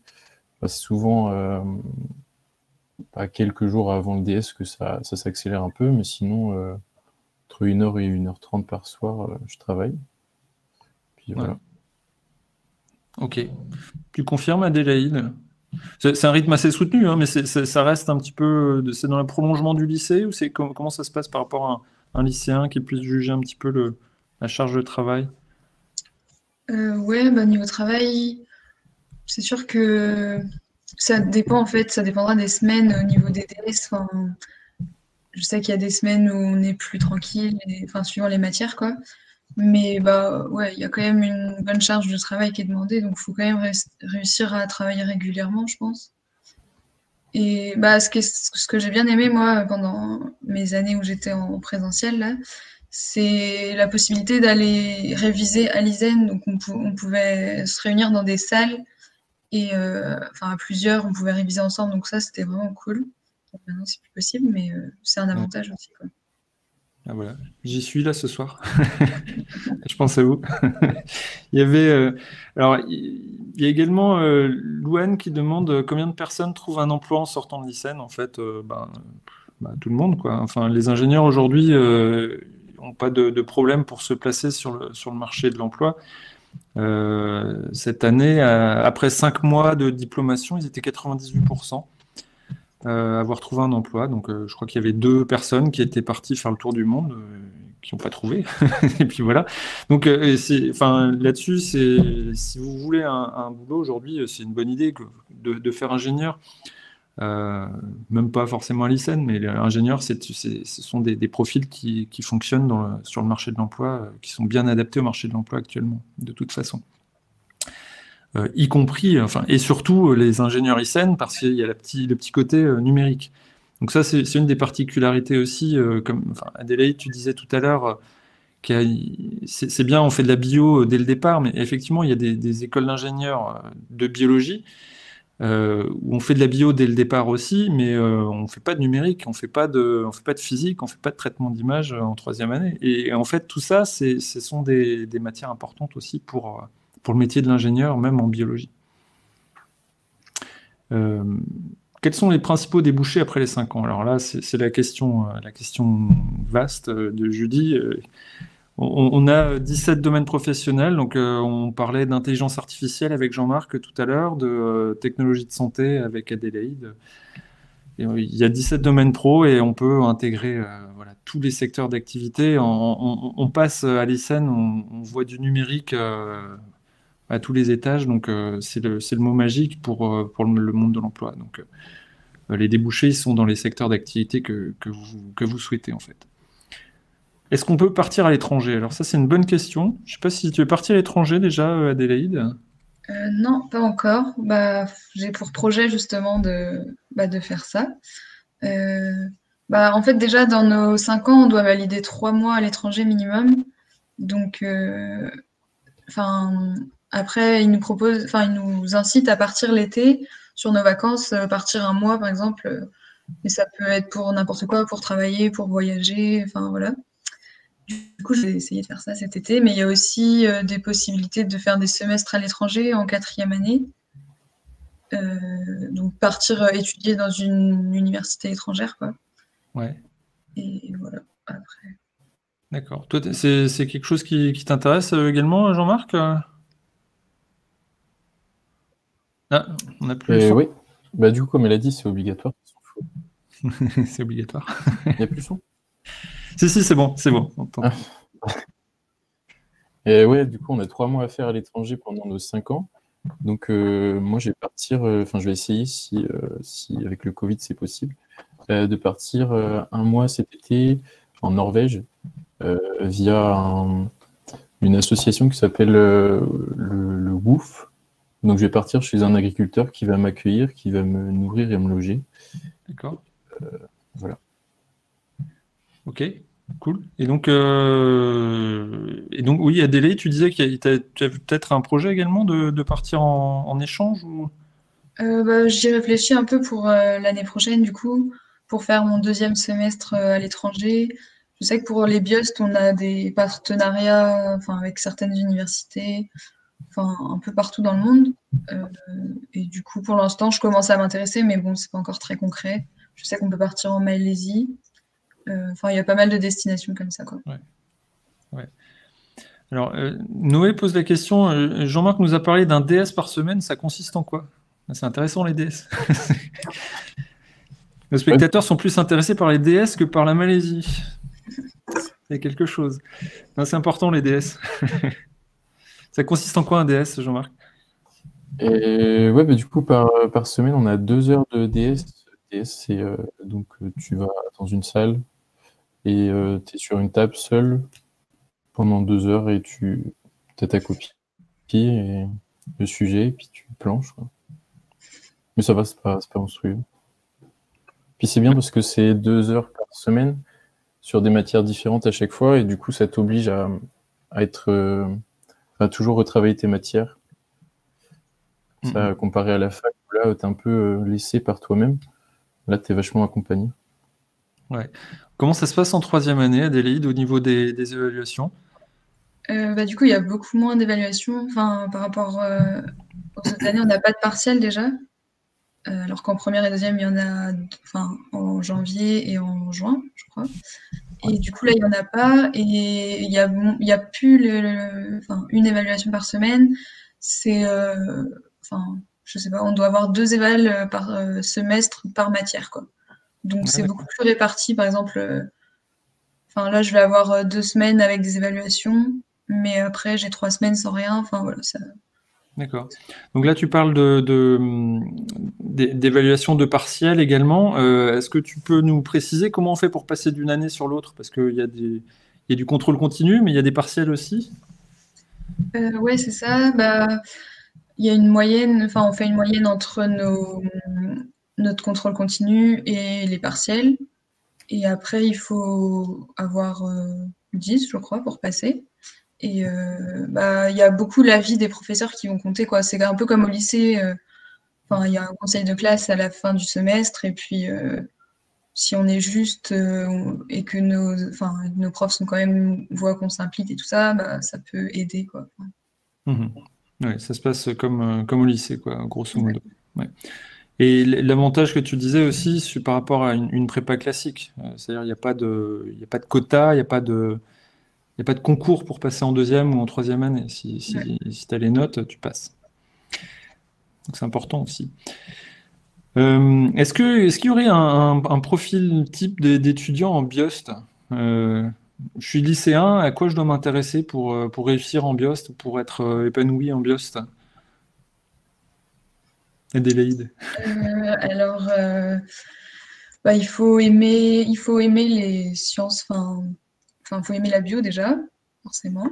c'est souvent quelques jours avant le DS que ça s'accélère un peu, mais sinon, entre 1h et 1h30 par soir, je travaille. Puis voilà. Ouais. Ok. Tu confirmes, Adélaïde? C'est un rythme assez soutenu, hein, mais ça reste un petit peu... C'est dans le prolongement du lycée ou comment ça se passe par rapport à un lycéen qui puisse juger un petit peu la charge de travail? Ouais, niveau travail, c'est sûr que ça dépend en fait, ça dépendra des semaines au niveau des DS. Enfin, je sais qu'il y a des semaines où on est plus tranquille, suivant les matières, quoi. Mais ouais, il y a quand même une bonne charge de travail qui est demandée, donc il faut quand même réussir à travailler régulièrement, je pense. Et ce que j'ai bien aimé, moi, pendant mes années où j'étais en présentiel, là, c'est la possibilité d'aller réviser à l'ISEN. Donc on pouvait se réunir dans des salles et à plusieurs, on pouvait réviser ensemble. Donc ça, c'était vraiment cool. Donc, maintenant, c'est plus possible, mais c'est un avantage aussi, quoi. Ah, voilà, j'y suis là ce soir. Je pense à vous. Il y avait, alors, il y a également Louane qui demande combien de personnes trouvent un emploi en sortant de l'ISEN. En fait, tout le monde, quoi. Enfin, les ingénieurs aujourd'hui n'ont pas de problème pour se placer sur le marché de l'emploi. Cette année, après 5 mois de diplomation, ils étaient 98%. Avoir trouvé un emploi. Donc, je crois qu'il y avait 2 personnes qui étaient parties faire le tour du monde, qui n'ont pas trouvé. Et puis voilà. Donc, là-dessus, si vous voulez un boulot aujourd'hui, c'est une bonne idée de faire ingénieur. Même pas forcément à l'ISEN, mais l'ingénieur, ce sont des profils qui fonctionnent sur le marché de l'emploi, qui sont bien adaptés au marché de l'emploi actuellement, de toute façon. Y compris, et surtout les ingénieurs ISEN, parce qu'il y a le petit côté numérique. Donc ça, c'est une des particularités aussi. Adélaïde, tu disais tout à l'heure, c'est bien, on fait de la bio dès le départ, mais effectivement, il y a des écoles d'ingénieurs de biologie où on fait de la bio dès le départ aussi, mais on ne fait pas de numérique, on ne fait pas de physique, on ne fait pas de traitement d'image en troisième année. Et en fait, tout ça, ce sont des matières importantes aussi pour le métier de l'ingénieur, même en biologie. Quels sont les principaux débouchés après les 5 ans? Alors là, c'est la question vaste de Judy. On a 17 domaines professionnels, donc on parlait d'intelligence artificielle avec Jean-Marc tout à l'heure, de technologie de santé avec Adélaïde. Et, il y a 17 domaines pro et on peut intégrer tous les secteurs d'activité. On passe à l'ICEN, on voit du numérique à tous les étages, donc c'est le mot magique pour le monde de l'emploi. Donc les débouchés sont dans les secteurs d'activité que vous souhaitez en fait. Est-ce qu'on peut partir à l'étranger? Alors ça, c'est une bonne question. Je ne sais pas si tu veux partir à l'étranger déjà, Adélaïde. Non, pas encore. J'ai pour projet justement de faire ça. En fait, déjà, dans nos 5 ans, on doit valider 3 mois à l'étranger minimum. Donc, après, ils nous incitent à partir l'été sur nos vacances, partir un mois par exemple. Mais ça peut être pour n'importe quoi, pour travailler, pour voyager, enfin voilà. Du coup, je vais essayer de faire ça cet été, mais il y a aussi des possibilités de faire des semestres à l'étranger en 4e année. Donc partir étudier dans une université étrangère, quoi. Ouais. Et voilà, après. D'accord. Toi, c'est quelque chose qui t'intéresse également, Jean-Marc? Ah, on n'a plus le son. Oui. Du coup, comme elle a dit, c'est obligatoire. C'est obligatoire. Il n'y a plus le son? Si, c'est bon. On t'entend. Et ouais, du coup, on a 3 mois à faire à l'étranger pendant nos 5 ans. Donc, moi, je vais partir, je vais essayer, si avec le Covid, c'est possible, de partir 1 mois cet été en Norvège via une association qui s'appelle le WOOF. Donc, je vais partir chez un agriculteur qui va m'accueillir, qui va me nourrir et me loger. D'accord. Voilà. Ok, cool. Et donc oui, Adélaïde, tu disais que tu as peut-être un projet également de partir en échange ou... J'y réfléchis un peu pour l'année prochaine, du coup, pour faire mon 2e semestre à l'étranger. Je sais que pour les BIOST, on a des partenariats avec certaines universités, un peu partout dans le monde. Et du coup, pour l'instant, je commence à m'intéresser, mais bon, c'est pas encore très concret. Je sais qu'on peut partir en Malaisie. Il y a pas mal de destinations comme ça, quoi. Ouais. Alors, Noé pose la question, Jean-Marc nous a parlé d'un DS par semaine, ça consiste en quoi? C'est intéressant les DS. Nos spectateurs sont plus intéressés par les DS que par la Malaisie. Il y a quelque chose. Non, c'est important les DS. Ça consiste en quoi un DS, Jean-Marc? Et ouais, du coup, par semaine, on a 2 heures de DS. DS, c'est donc tu vas dans une salle et tu es sur une table seule pendant 2 heures et tu as ta copie et le sujet, et puis tu planches, quoi. Mais ça va, c'est pas monstrueux. Puis c'est bien parce que c'est 2 heures par semaine sur des matières différentes à chaque fois, et du coup, ça t'oblige à être à toujours retravailler tes matières. Ça, comparé à la fac, où là, tu es un peu laissé par toi-même. Là, tu es vachement accompagné. Ouais. Comment ça se passe en 3e année, Adélaïde, au niveau des évaluations? Du coup, il y a beaucoup moins d'évaluations. Par rapport pour cette année, on n'a pas de partiel déjà. Alors qu'en 1re et 2e, il y en a en janvier et en juin, je crois. Et du coup, là, il n'y en a pas. Et il y a plus une évaluation par semaine. C'est, je sais pas, on doit avoir 2 évals par semestre par matière, quoi. Donc, c'est beaucoup plus réparti. Par exemple, là, je vais avoir 2 semaines avec des évaluations, mais après, j'ai 3 semaines sans rien. Voilà, ça. D'accord. Donc là, tu parles d'évaluation de partiel également. Est-ce que tu peux nous préciser comment on fait pour passer d'une année sur l'autre? Parce qu'il y a du contrôle continu, mais il y a des partiels aussi. Ouais, c'est ça. Il y a une moyenne, on fait une moyenne entre notre contrôle continu et les partiels. Et après, il faut avoir 10, je crois, pour passer. Et il y a beaucoup l'avis des professeurs qui vont compter, quoi. C'est un peu comme au lycée. Il y a un conseil de classe à la fin du semestre. Et puis, si on est juste et que nos profs sont quand même voient qu'on s'implique et tout ça, ça peut aider, quoi. Ouais, ça se passe comme au lycée, quoi, grosso modo. Ouais. Et l'avantage que tu disais aussi par rapport à une prépa classique, c'est-à-dire il n'y a pas de quota, il n'y a pas de concours pour passer en deuxième ou en troisième année. Si tu as les notes, tu passes. Donc c'est important aussi. Est-ce qu'il y aurait un profil type d'étudiant en BIOST? Je suis lycéen, à quoi je dois m'intéresser pour réussir en BIOST, pour être épanoui en BIOST? Adélaïde. Alors, il faut aimer les sciences, il faut aimer la bio déjà, forcément.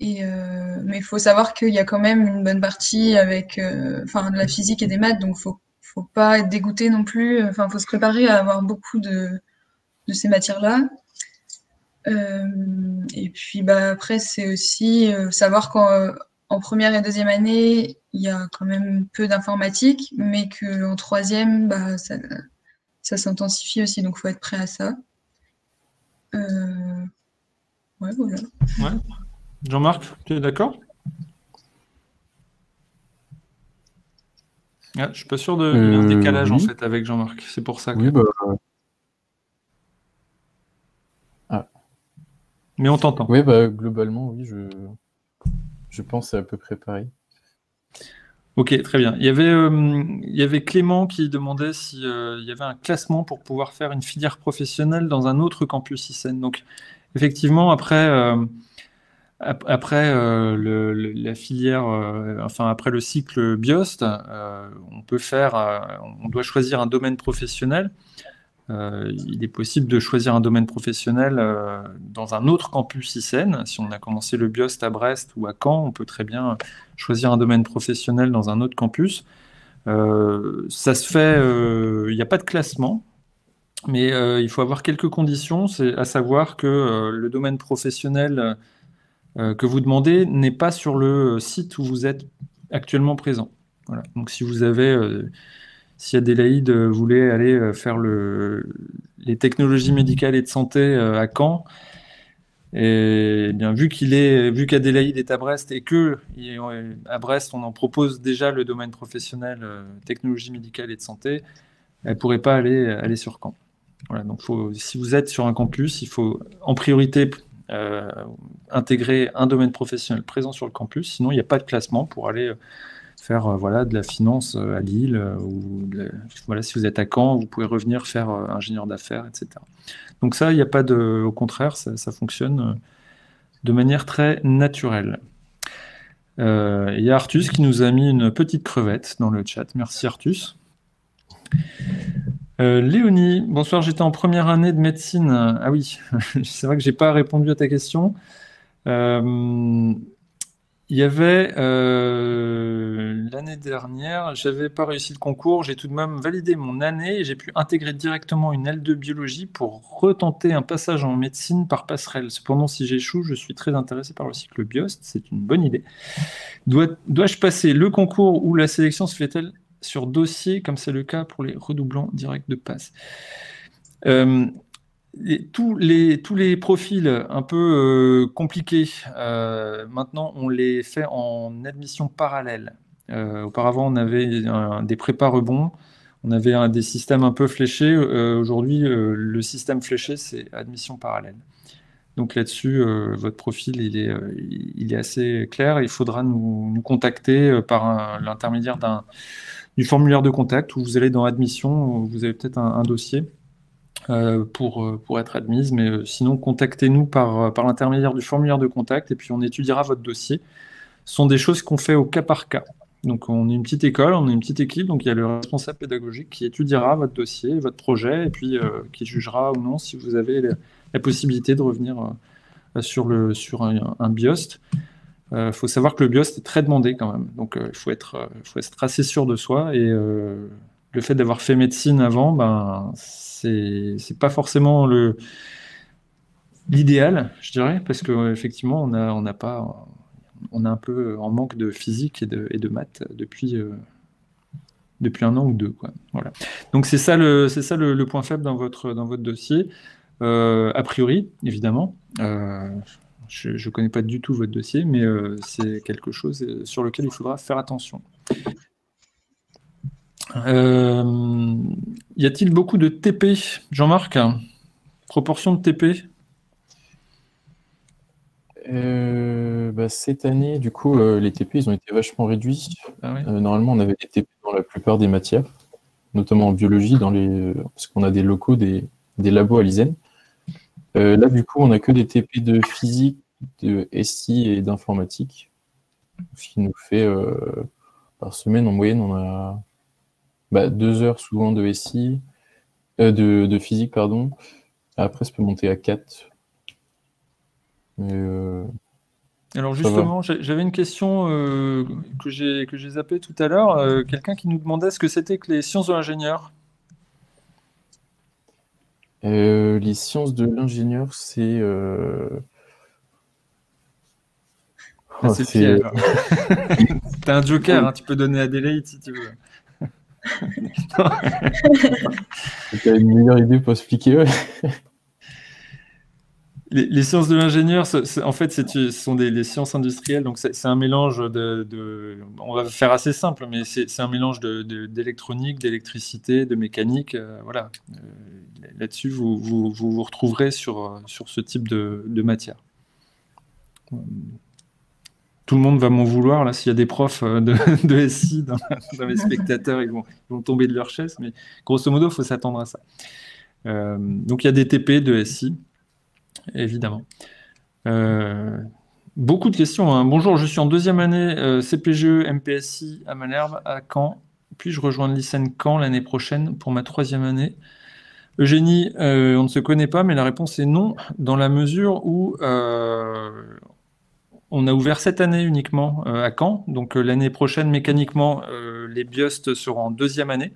Mais il faut savoir qu'il y a quand même une bonne partie avec de la physique et des maths, donc faut pas être dégoûté non plus. Faut se préparer à avoir beaucoup de ces matières-là. Et puis après, c'est aussi savoir qu'en première et deuxième année, il y a quand même peu d'informatique, mais qu'en troisième, ça s'intensifie aussi, donc il faut être prêt à ça. Ouais, voilà. Ouais. Jean-Marc, tu es d'accord? Je suis pas sûr il y a un décalage oui. en fait avec Jean-Marc, c'est pour ça que... Oui, Mais on t'entend. Oui, globalement, oui, je pense que c'est à peu près pareil. Ok, très bien. Il y avait Clément qui demandait s'il y avait un classement pour pouvoir faire une filière professionnelle dans un autre campus ICEN. Donc, effectivement, après la filière, après le cycle BIOST, on doit choisir un domaine professionnel. Il est possible de choisir un domaine professionnel dans un autre campus ICEN. Si on a commencé le BIOST à Brest ou à Caen, on peut très bien choisir un domaine professionnel dans un autre campus. Ça se fait, il n'y a pas de classement, mais il faut avoir quelques conditions, c'est à savoir que le domaine professionnel que vous demandez n'est pas sur le site où vous êtes actuellement présent. Voilà. Donc si Adélaïde voulait aller faire les technologies médicales et de santé à Caen, et bien vu qu'Adélaïde est à Brest et que à Brest on en propose déjà le domaine professionnel technologie médicale et de santé, elle pourrait pas aller sur Caen. Voilà, donc si vous êtes sur un campus, il faut en priorité intégrer un domaine professionnel présent sur le campus, sinon il n'y a pas de classement pour aller faire de la finance à Lille, si vous êtes à Caen, vous pouvez revenir faire ingénieur d'affaires, etc. Donc ça, il n'y a pas au contraire, ça fonctionne de manière très naturelle. Il y a Artus qui nous a mis une petite crevette dans le chat. Merci Artus. Léonie, bonsoir, j'étais en première année de médecine. Ah oui, c'est vrai que j'ai pas répondu à ta question. Il y avait l'année dernière, j'avais pas réussi le concours, j'ai tout de même validé mon année et j'ai pu intégrer directement une L2 biologie pour retenter un passage en médecine par passerelle. Cependant, si j'échoue, je suis très intéressé par le cycle BIOST, c'est une bonne idée. Dois-je passer le concours ou la sélection se fait-elle sur dossier, comme c'est le cas pour les redoublants directs de passe? Tous les profils un peu compliqués, maintenant on les fait en admission parallèle. Auparavant on avait des prépas rebonds, on avait des systèmes un peu fléchés. Aujourd'hui le système fléché c'est admission parallèle. Donc là-dessus votre profil il est assez clair. Il faudra nous contacter par l'intermédiaire du formulaire de contact où vous allez dans admission, où vous avez peut-être un dossier pour être admise, mais sinon contactez-nous par l'intermédiaire du formulaire de contact et puis on étudiera votre dossier. Ce sont des choses qu'on fait au cas par cas. Donc on est une petite école, on est une petite équipe, donc il y a le responsable pédagogique qui étudiera votre dossier, votre projet, et puis qui jugera ou non si vous avez la possibilité de revenir sur un BIOST. Faut savoir que le BIOST est très demandé quand même, donc il faut être assez sûr de soi et le fait d'avoir fait médecine avant, ben, c'est pas forcément l'idéal, je dirais, parce qu'effectivement, on a un peu en manque de physique et de maths depuis 1 an ou 2, quoi. Voilà. Donc c'est ça le point faible dans votre dossier. A priori, évidemment. Je ne connais pas du tout votre dossier, mais c'est quelque chose sur lequel il faudra faire attention. Y a-t-il beaucoup de TP, Jean-Marc? Proportion de TP? Cette année, du coup, les TP, ils ont été vachement réduits. Ah ouais. Normalement, on avait des TP dans la plupart des matières, notamment en biologie, parce qu'on a des locaux, des labos à l'ISEN. Là, du coup, on n'a que des TP de physique, de SI et d'informatique. Ce qui nous fait, par semaine, en moyenne, on a 2 heures souvent de SI, de physique, pardon. Après, ça peut monter à 4. Alors justement, j'avais une question que j'ai zappée tout à l'heure. Quelqu'un qui nous demandait ce que c'était que les sciences de l'ingénieur. Les sciences de l'ingénieur, c'est... c'est piège. T'as un joker, hein, tu peux donner Adélaïde si tu veux. T'as une meilleure idée pour expliquer, ouais. Les sciences de l'ingénieur, en fait, ce sont les sciences industrielles, donc c'est un mélange on va faire assez simple, mais c'est un mélange d'électronique, d'électricité, de mécanique, voilà. Là-dessus, vous retrouverez sur ce type de matière. Tout le monde va m'en vouloir, là, s'il y a des profs de SI dans les spectateurs, ils vont tomber de leur chaise, mais grosso modo, il faut s'attendre à ça. Donc, il y a des TP de SI, évidemment. Beaucoup de questions, hein. Bonjour, je suis en 2e année CPGE MPSI à Malherbe, à Caen. Puis-je rejoindre l'ISEN Caen l'année prochaine pour ma 3e année? Eugénie, on ne se connaît pas, mais la réponse est non, dans la mesure où on a ouvert cette année uniquement à Caen. Donc l'année prochaine, mécaniquement, les BIOST seront en 2e année.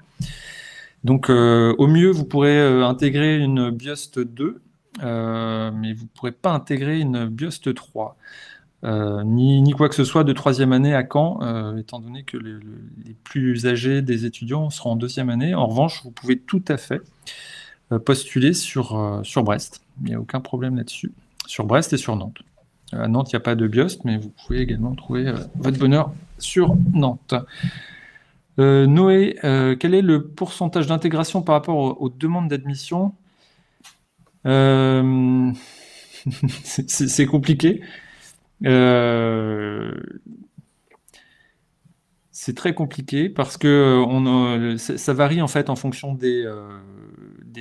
Donc au mieux, vous pourrez intégrer une BIOST 2, mais vous ne pourrez pas intégrer une BIOST 3, ni quoi que ce soit de 3e année à Caen, étant donné que les plus âgés des étudiants seront en 2e année. En revanche, vous pouvez tout à fait postuler sur Brest. Il n'y a aucun problème là-dessus. Sur Brest et sur Nantes. À Nantes, il n'y a pas de BIOST, mais vous pouvez également trouver votre bonheur sur Nantes. Noé, quel est le pourcentage d'intégration par rapport aux demandes d'admission? C'est compliqué. C'est très compliqué parce que ça varie en fait en fonction des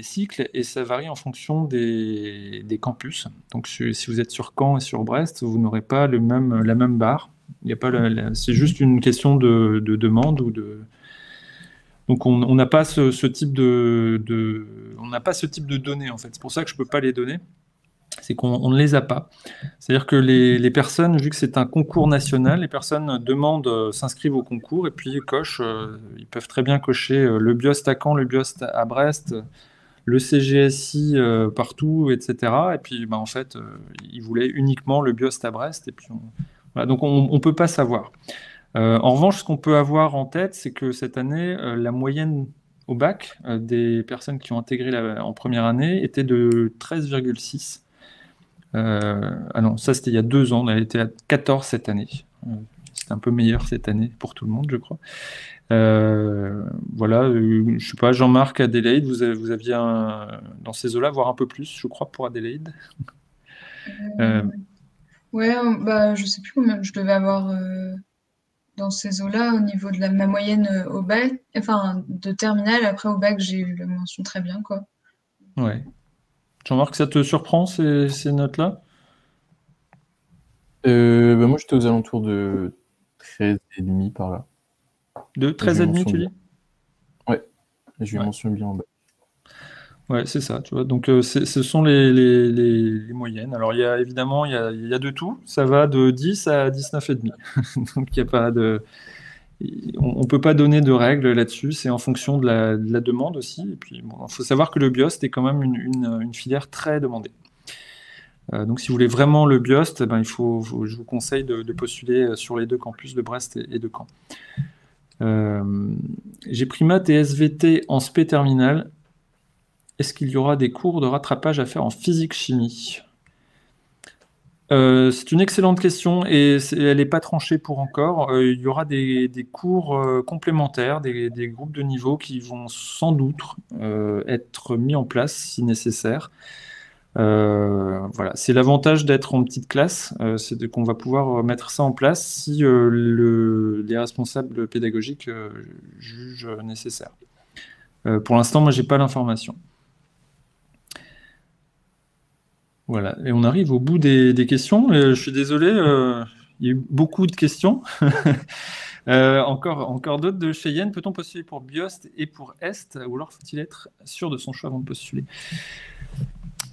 cycles et ça varie en fonction des campus. Donc si vous êtes sur Caen et sur Brest, vous n'aurez pas la même barre. Il y a pas c'est juste une question de demande ou de. Donc on n'a pas ce type on n'a pas ce type de données en fait. C'est pour ça que je peux pas les donner. C'est qu'on ne les a pas. C'est-à-dire que les personnes, vu que c'est un concours national, les personnes s'inscrivent au concours et puis cochent. Ils peuvent très bien cocher le BIOST à Caen, le BIOST à Brest, le CGSI partout, etc. Et puis, en fait, ils voulaient uniquement le BIOST à Brest. Et puis, voilà, donc, on ne peut pas savoir. En revanche, ce qu'on peut avoir en tête, c'est que cette année, la moyenne au bac des personnes qui ont intégré en première année était de 13,6. Ah non, ça c'était il y a 2 ans, on a été à 14 cette année. C'était un peu meilleur cette année pour tout le monde, je crois. Voilà, je sais pas, Jean-Marc, Adélaïde, vous aviez dans ces eaux-là, voire un peu plus, je crois, pour Adélaïde. Ouais, je sais plus combien je devais avoir dans ces eaux-là au niveau de ma moyenne au bac, enfin de terminale. Après au bac, j'ai eu la mention très bien, quoi. Ouais. Jean-Marc, ça te surprend ces notes-là? Moi, j'étais aux alentours de 13,5 par là. De 13,5, tu dis? Ouais, j'ai eu mention bien en bas. Ouais, c'est ça, tu vois. Donc, ce sont les moyennes. Alors, évidemment, il y a de tout. Ça va de 10 à 19,5. Donc, il on ne peut pas donner de règles là-dessus, c'est en fonction de la demande aussi. Et puis, bon, il faut savoir que le BIOST est quand même une filière très demandée. Donc, si vous voulez vraiment le BIOST, je vous conseille de postuler sur les 2 campus de Brest et de Caen. J'ai pris maths et SVT en spé terminale. Est-ce qu'il y aura des cours de rattrapage à faire en physique-chimie? C'est une excellente question et elle n'est pas tranchée pour encore. Il y aura des cours complémentaires, des groupes de niveau qui vont sans doute être mis en place si nécessaire. Voilà, c'est l'avantage d'être en petite classe, c'est qu'on va pouvoir mettre ça en place si les responsables pédagogiques jugent nécessaire. Pour l'instant, moi, j'ai pas l'information. Voilà, et on arrive au bout des questions. Je suis désolé, il y a eu beaucoup de questions. Encore d'autres de Cheyenne. Peut-on postuler pour BIOST et pour EST, ou alors faut-il être sûr de son choix avant de postuler?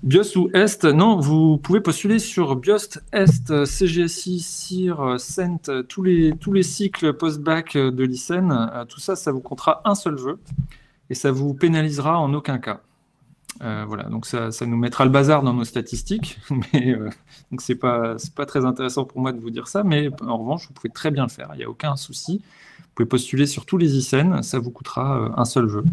BIOST ou EST? Non, vous pouvez postuler sur BIOST, EST, CGSI, CIR, CENT, tous les cycles post-bac de l'ICEN. Tout ça, ça vous comptera un seul vœu et ça vous pénalisera en aucun cas. Voilà, donc ça nous mettra le bazar dans nos statistiques, mais donc c'est pas très intéressant pour moi de vous dire ça, mais en revanche, vous pouvez très bien le faire, il n'y a aucun souci. Vous pouvez postuler sur tous les ICEN, ça vous coûtera un seul vœu,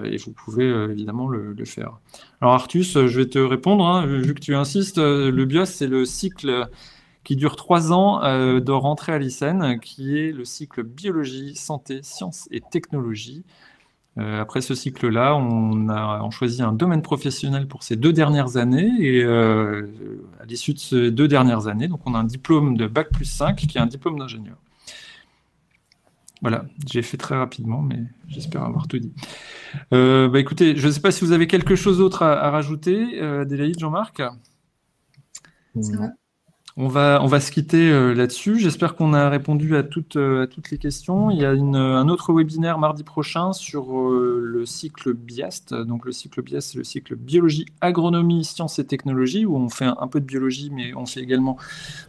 et vous pouvez évidemment le faire. Alors Artus, je vais te répondre, hein, vu que tu insistes, le BIOS, c'est le cycle qui dure 3 ans de rentrée à l'ICEN, qui est le cycle biologie, santé, sciences et technologie. Après ce cycle-là, on choisit un domaine professionnel pour ces 2 dernières années et à l'issue de ces 2 dernières années, donc on a un diplôme de Bac+5 qui est un diplôme d'ingénieur. Voilà, j'ai fait très rapidement, mais j'espère avoir tout dit. Écoutez, je ne sais pas si vous avez quelque chose d'autre à rajouter, Adélaïde, Jean-Marc. Ça va. On va se quitter là-dessus. J'espère qu'on a répondu à toutes les questions. Il y a un autre webinaire mardi prochain sur le cycle BIAST. Donc le cycle BIAST, c'est le cycle biologie, agronomie, sciences et technologies, où on fait un peu de biologie, mais on fait également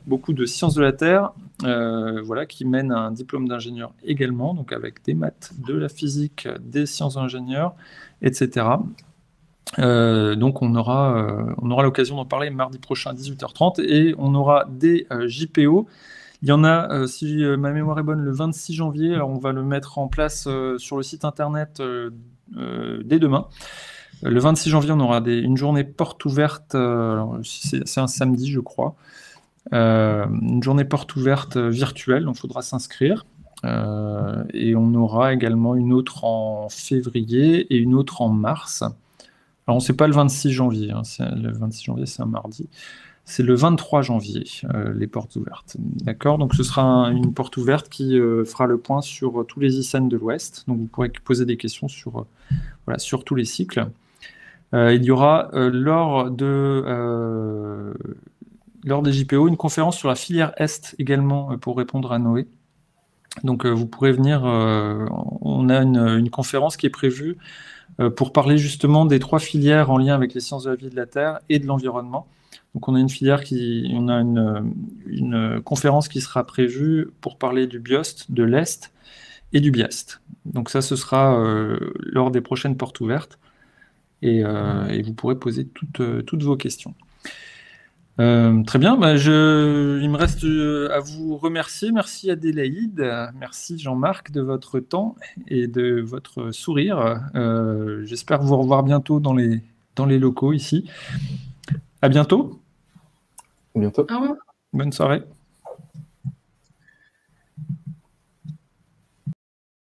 beaucoup de sciences de la Terre, voilà, qui mène à un diplôme d'ingénieur également, donc avec des maths, de la physique, des sciences d'ingénieur, etc. Donc on aura l'occasion d'en parler mardi prochain à 18h30 et on aura des JPO. Il y en a, si ma mémoire est bonne, le 26 janvier. Alors on va le mettre en place sur le site internet dès demain. Le 26 janvier, on aura une journée porte ouverte. C'est un samedi, je crois. Une journée porte ouverte virtuelle, donc il faudra s'inscrire. Et on aura également une autre en février et une autre en mars. Alors, on ne sait pas le 26 janvier, hein, le 26 janvier, c'est un mardi. C'est le 23 janvier, les portes ouvertes. D'accord? Donc, ce sera une porte ouverte qui fera le point sur tous les ICEN de l'Ouest. Donc, vous pourrez poser des questions sur tous les cycles. Il y aura, lors des JPO, une conférence sur la filière Est également pour répondre à Noé. Donc, vous pourrez venir. On a une conférence qui est prévue pour parler justement des 3 filières en lien avec les sciences de la vie et de la Terre et de l'environnement. Donc on a une conférence qui sera prévue pour parler du BIOST, de l'EST et du BIAST. Donc ça, ce sera lors des prochaines portes ouvertes et vous pourrez poser toutes vos questions. Très bien, il me reste à vous remercier. Merci Adélaïde, merci Jean-Marc de votre temps et de votre sourire. J'espère vous revoir bientôt dans les locaux ici. À bientôt. À bientôt. Au revoir. Bonne soirée.